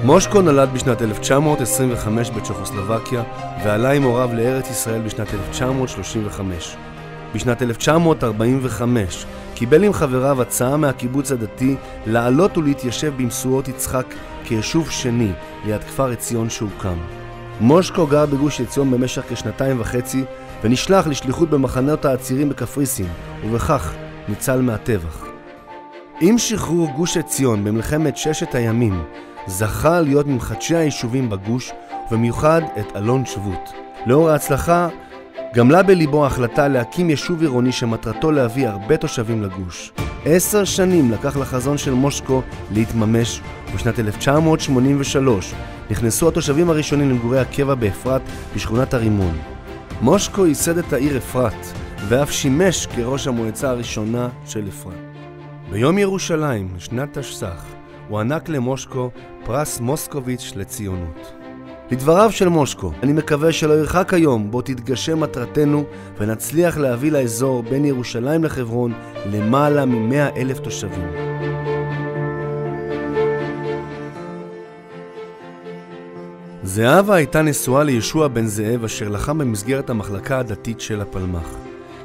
מושקו נולד בשנת 1925 בצ'כוסלובקיה ועלה עם הוריו לארץ ישראל בשנת 1935. בשנת 1945 קיבל עם חבריו הצעה מהקיבוץ הדתי לעלות ולהתיישב במשואות יצחק כיישוב שני ליד כפר עציון שהוקם. מושקו גר בגוש עציון במשך כשנתיים וחצי ונשלח לשליחות במחנות העצירים בקפריסין, ובכך ניצל מהטבח. עם שחרור גוש עציון במלחמת ששת הימים זכה להיות ממחדשי היישובים בגוש, ובמיוחד את אלון שבות. לאור ההצלחה גמלה בליבו ההחלטה להקים יישוב עירוני שמטרתו להביא הרבה תושבים לגוש. 10 שנים לקח לחזון של מושקו להתממש, ובשנת 1983 נכנסו התושבים הראשונים למגורי הקבע באפרת בשכונת הרימון. מושקו ייסד את העיר אפרת ואף שימש כראש המועצה הראשונה של אפרת. ביום ירושלים, שנת תשס"ח, הוענק למושקו פרס מוסקוביץ' לציונות. לדבריו של מושקו, אני מקווה שלא ירחק היום בו תתגשם מטרתנו ונצליח להביא לאזור בין ירושלים לחברון למעלה מ100,000 תושבים. זהבה הייתה נשואה לישוע בן זאב אשר לחם במסגרת המחלקה הדתית של הפלמ"ח.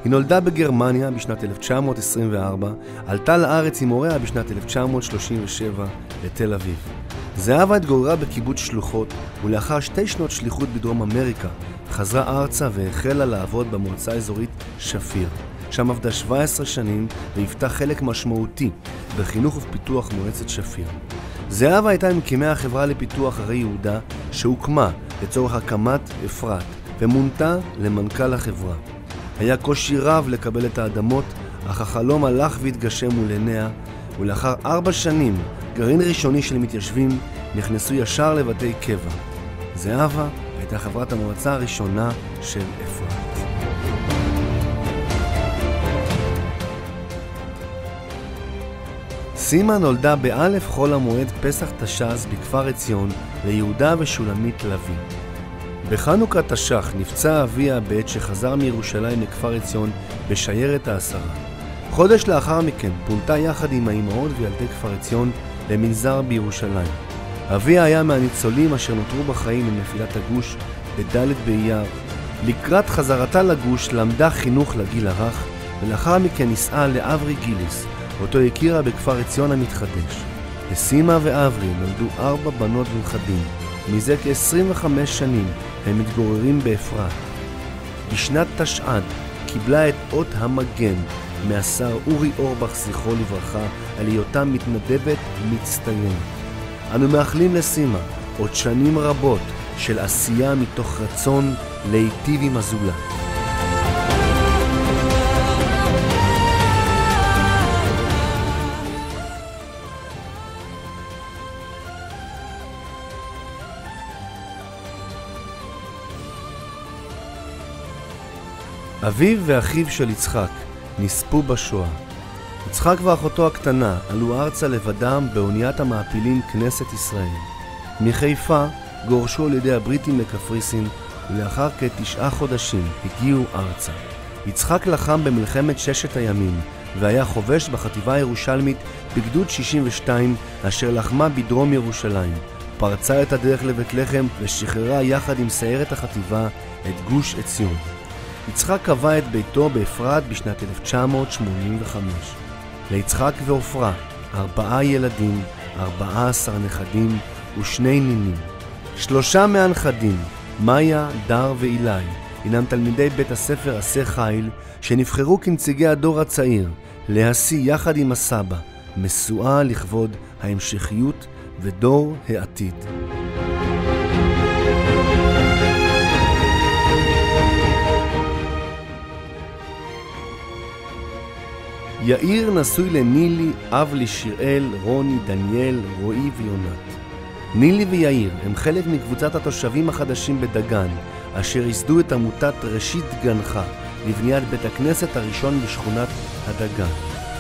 היא נולדה בגרמניה בשנת 1924, עלתה לארץ עם הוריה בשנת 1937 לתל אביב. זהבה התגוררה בקיבוץ שלוחות, ולאחר 2 שנות שליחות בדרום אמריקה, חזרה ארצה והחלה לעבוד במועצה האזורית שפיר. שם עבדה 17 שנים והיוותה חלק משמעותי בחינוך ופיתוח מועצת שפיר. זהבה הייתה ממקימי החברה לפיתוח הרי יהודה, שהוקמה לצורך הקמת אפרת, ומונתה למנכ"ל החברה. היה קושי רב לקבל את האדמות, אך החלום הלך והתגשם מול עיניה, ולאחר 4 שנים גרעין ראשוני של מתיישבים נכנסו ישר לבתי קבע. זהבה הייתה חברת המועצה הראשונה של אפרת. סימה נולדה באלף חול המועד פסח תש"ז בכפר עציון ליהודה ושולמית לוי. בחנוכה תש"ח נפצע אביה בעת שחזר מירושלים לכפר עציון בשיירת העשרה. חודש לאחר מכן פונתה יחד עם האימהות וילדי כפר עציון למנזר בירושלים. אביה היה מהניצולים אשר נותרו בחיים מנפילת הגוש בד' באייר. לקראת חזרתה לגוש למדה חינוך לגיל הרך, ולאחר מכן נישאה לאברי גיליס, אותו הכירה בכפר עציון המתחדש. לסימה ואברי נולדו 4 בנות ונכדים. מזה כ-25 שנים הם מתגוררים באפרת. בשנת תשע"ד קיבלה את אות המגן מהשר אורי אורבך זכרו לברכה על היותה מתנדבת מצטיינת. אנו מאחלים לסימה עוד שנים רבות של עשייה מתוך רצון להיטיב עם הזולת. אביו ואחיו של יצחק נספו בשואה. יצחק ואחותו הקטנה עלו ארצה לבדם באוניית המעפילים כנסת ישראל. מחיפה גורשו על ידי הבריטים לקפריסין, ולאחר כ9 חודשים הגיעו ארצה. יצחק לחם במלחמת ששת הימים והיה חובש בחטיבה הירושלמית בגדוד 62 אשר לחמה בדרום ירושלים. פרצה את הדרך לבית לחם ושחררה יחד עם סיירת החטיבה את גוש עציון. יצחק קבע את ביתו באפרת בשנת 1985. ליצחק ועופרה 4 ילדים, 14 נכדים ו2 נינים. 3 מהנכדים, מאיה, דר ואילי, הינם תלמידי בית הספר עשה חיל שנבחרו כנציגי הדור הצעיר להשיא יחד עם הסבא משואה לכבוד ההמשכיות ודור העתיד. יאיר נשוי לנילי, אב לשיראל, רוני, דניאל, רועי ויונת. נילי ויאיר הם חלק מקבוצת התושבים החדשים בדגן, אשר ייסדו את עמותת ראשית גנך לבניית בית הכנסת הראשון בשכונת הדגן.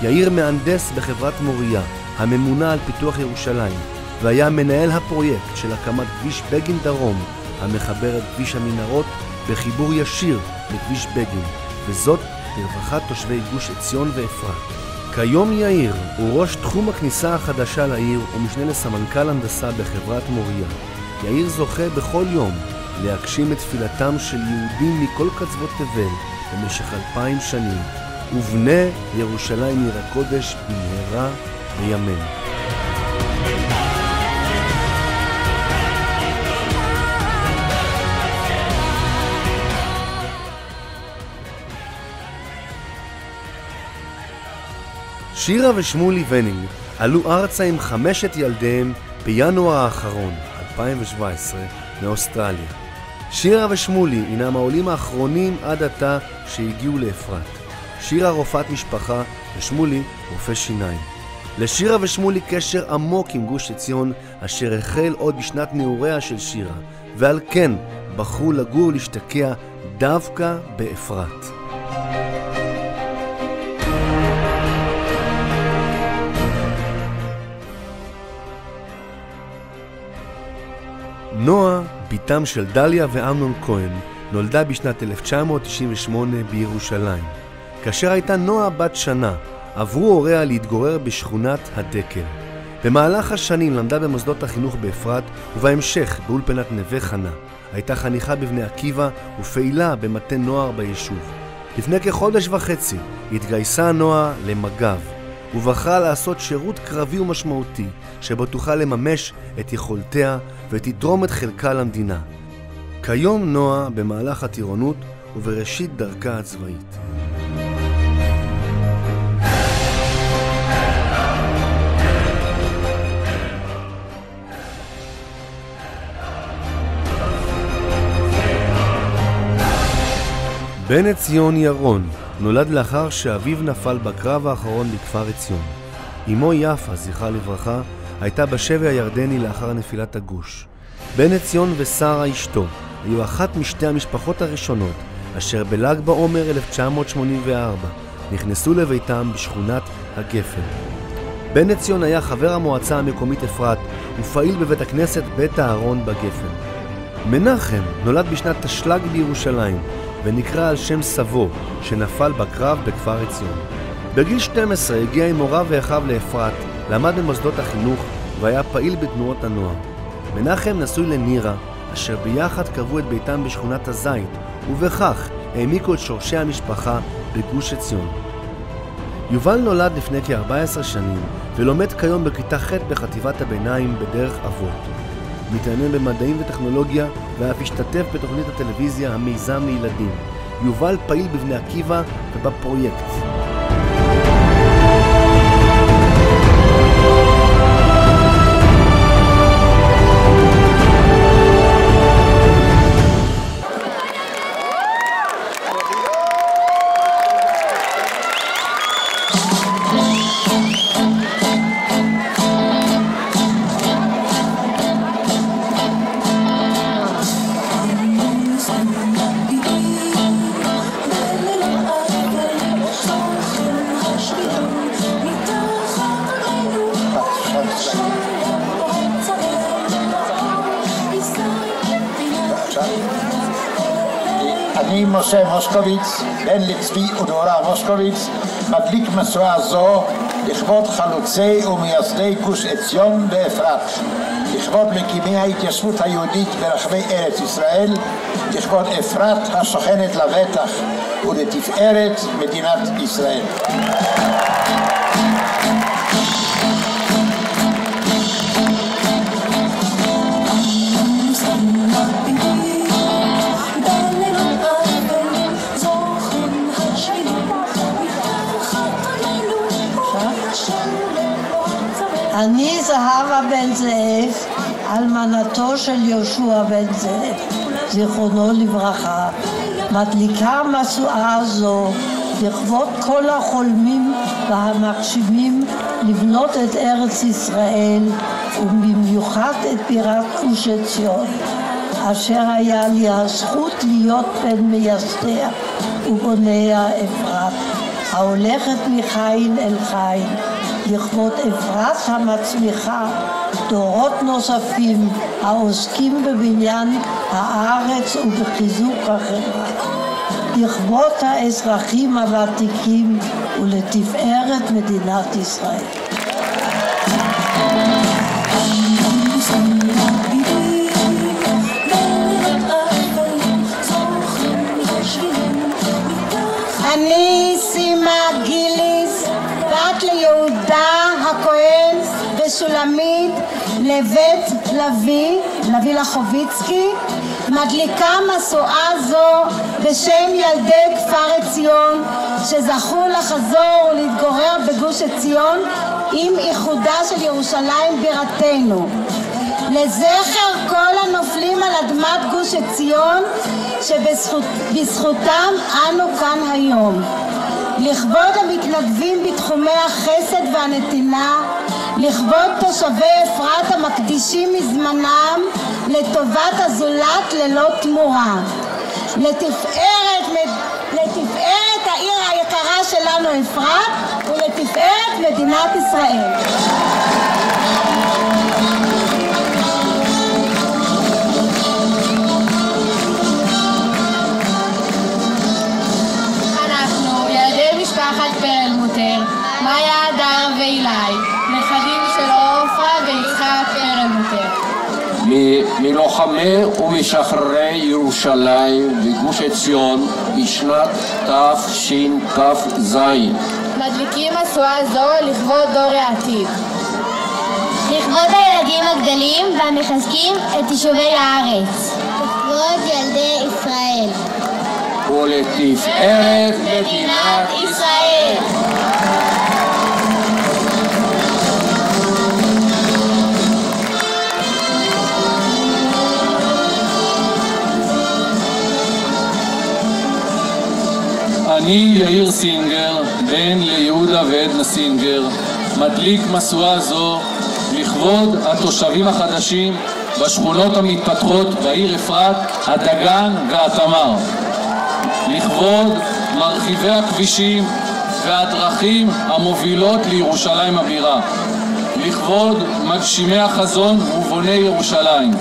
יאיר מהנדס בחברת מוריה, הממונה על פיתוח ירושלים, והיה מנהל הפרויקט של הקמת כביש בגין דרום, המחבר את כביש המנהרות בחיבור ישיר לכביש בגין, וזאת לרווחת תושבי גוש עציון ואפרת. כיום יאיר הוא ראש תחום הכניסה החדשה לעיר ומשנה לסמנכ"ל הנדסה בחברת מוריה. יאיר זוכה בכל יום להגשים את תפילתם של יהודים מכל קצוות תבל במשך 2000 שנים, ובנה ירושלים עיר הקודש במהרה בימינו. שירה ושמולי ונינג עלו ארצה עם 5 ילדיהם בינואר האחרון, 2017, מאוסטרליה. שירה ושמולי הינם העולים האחרונים עד עתה שהגיעו לאפרת. שירה רופאת משפחה ושמולי רופא שיניים. לשירה ושמולי קשר עמוק עם גוש עציון אשר החל עוד בשנת נעוריה של שירה, ועל כן בחרו לגור להשתקע דווקא באפרת. נועה, ביתם של דליה ואמנון כהן, נולדה בשנת 1998 בירושלים. כאשר הייתה נועה בת שנה, עברו הוריה להתגורר בשכונת הדקל. במהלך השנים למדה במוסדות החינוך באפרת, ובהמשך באולפנת נווה חנה. הייתה חניכה בבני עקיבא ופעילה במטה נוער ביישוב. לפני כחודש וחצי התגייסה נועה למג"ב, ובחרה לעשות שירות קרבי ומשמעותי, שבו תוכל לממש את יכולתיה ותתרום את חלקה למדינה. כיום נועה במהלך הטירונות ובראשית דרכה הצבאית. בן עציון ירון נולד לאחר שאביו נפל בקרב האחרון בכפר עציון. אמו יפה, זכרה לברכה, הייתה בשבי הירדני לאחר נפילת הגוש. בן עציון ושרה אשתו היו אחת משתי המשפחות הראשונות אשר בל"ג בעומר 1984 נכנסו לביתם בשכונת הגפן. בן עציון היה חבר המועצה המקומית אפרת ופעיל בבית הכנסת בית הארון בגפן. מנחם נולד בשנת תשל"ג בירושלים ונקרא על שם סבו שנפל בקרב בכפר עציון. בגיל 12 הגיע עם הוריו ואחיו לאפרת, למד במוסדות החינוך והיה פעיל בתנועות הנוער. מנחם נשוי לנירה, אשר ביחד קבעו את ביתם בשכונת הזית, ובכך העמיקו את שורשי המשפחה בגוש עציון. יובל נולד לפני כ-14 שנים ולומד כיום בכיתה ח' בחטיבת הביניים בדרך אבות. מתעניין במדעים וטכנולוגיה ואף השתתף בתוכנית הטלוויזיה המיזם לילדים. יובל פעיל בבני עקיבא ובפרויקט. אני משה מושקוביץ, בן לצבי ודבורה מושקוביץ, מדליק משואה זו לכבוד חלוצי ומייסדי גוש עציון באפרת, לכבוד מקימי ההתיישבות היהודית ברחבי ארץ ישראל, לכבוד אפרת השוכנת לבטח ולתפארת מדינת ישראל. אני זהבה בן זאב, אלמנתו של יהושע בן זאב, זיכרונו לברכה, מדליקה משואה זו לכבוד כל החולמים והמגשימים לבנות את ארץ ישראל, ובמיוחד את בירת גוש עציון, אשר היה לי הזכות להיות בין מייסדיה ובוניה אפרת, ההולכת מחיל אל חיל, לכבוד אפרת המצמיחה דורות נוספים העוסקים בבניין הארץ ובחיזוק החברה. לכבוד האזרחים הוותיקים ולתפארת מדינת ישראל. אני סימה גיליס, בת ליהודה הכהן ושולמית לבית לוי לחוביצקי, מדליקה משואה זו בשם ילדי כפר עציון שזכו לחזור ולהתגורר בגוש עציון עם איחודה של ירושלים בירתנו. לזכר כל הנופלים על אדמת גוש עציון שבזכותם אנו כאן היום. לכבוד המתנדבים בתחומי החסד והנתינה, לכבוד תושבי אפרת המקדישים מזמנם לטובת הזולת ללא תמורה. לתפארת העיר היקרה שלנו אפרת ולתפארת מדינת ישראל. משפחת פרלמוטר, מאיה, הדר ואילי, נכדים של עופרה ויצחק פרלמוטר. מלוחמי ומשחררי ירושלים וגוש עציון בשנת תשכ"ז. מדליקים משואה זו לכבוד דור העתיד. לכבוד הילדים הגדלים והמחזקים את יישובי הארץ. לכבוד ילדי ישראל. ולתפארת מדינת ישראל. אני יאיר סינגר, בן ליהודה ועדנה סינגר, מדליק משואה זו לכבוד התושבים החדשים בשכונות המתפתחות בעיר אפרת, הדגן והתמר. לכבוד מרחיבי הכבישים והדרכים המובילות לירושלים הבירה. לכבוד מגשימי החזון ובוני ירושלים.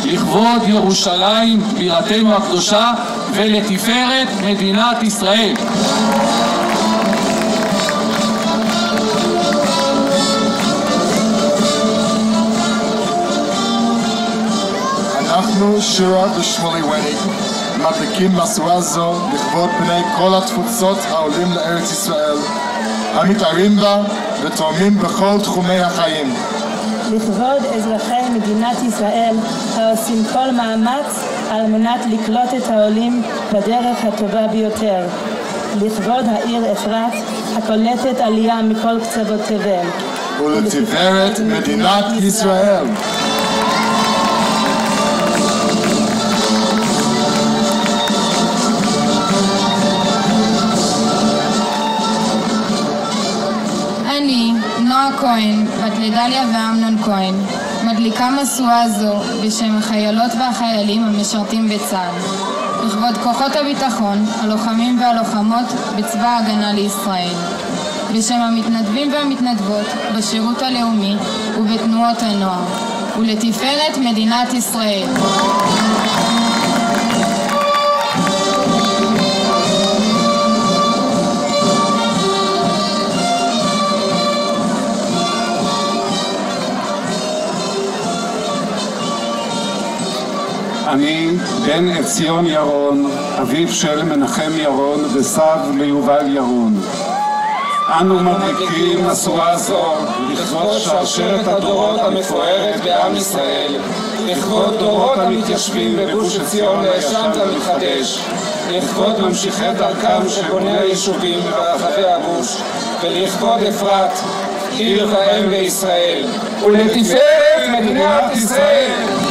לכבוד ירושלים בירתנו הקדושה ולתפארת מדינת ישראל. אנחנו שורה ושמולי וניק מדליקים משואה זו לכבוד בני כל התפוצות העולים לארץ ישראל, המתערים בה ותורמים בכל תחומי החיים. לכבוד אזרחי מדינת ישראל העושים כל מאמץ על מנת לקלוט את העולים בדרך הטובה ביותר. לכבוד העיר אפרת הקולטת עלייה מכל קצוות תבל. ולתפארת מדינת ישראל. אני, נועה כהן, בת לדליה ואמנון כהן, מדליקה משואה זו בשם החיילות והחיילים המשרתים בצה"ל, לכבוד כוחות הביטחון, הלוחמים והלוחמות בצבא ההגנה לישראל, בשם המתנדבים והמתנדבות בשירות הלאומי ובתנועות הנוער, ולתפארת מדינת ישראל. אני בן עציון ירון, אביו של מנחם ירון וסב ליובל ירון. אנו מדליקים משואה זו לכבוד שרשרת הדורות המפוארת בעם ישראל, לכבוד דורות המתיישבים בגוש עציון לישן למתחדש, לכבוד ממשיכי דרכם של בוני היישובים ברחבי הגוש, ולכבוד אפרת, עיר ואם בישראל, ולתפארת מדינת ישראל.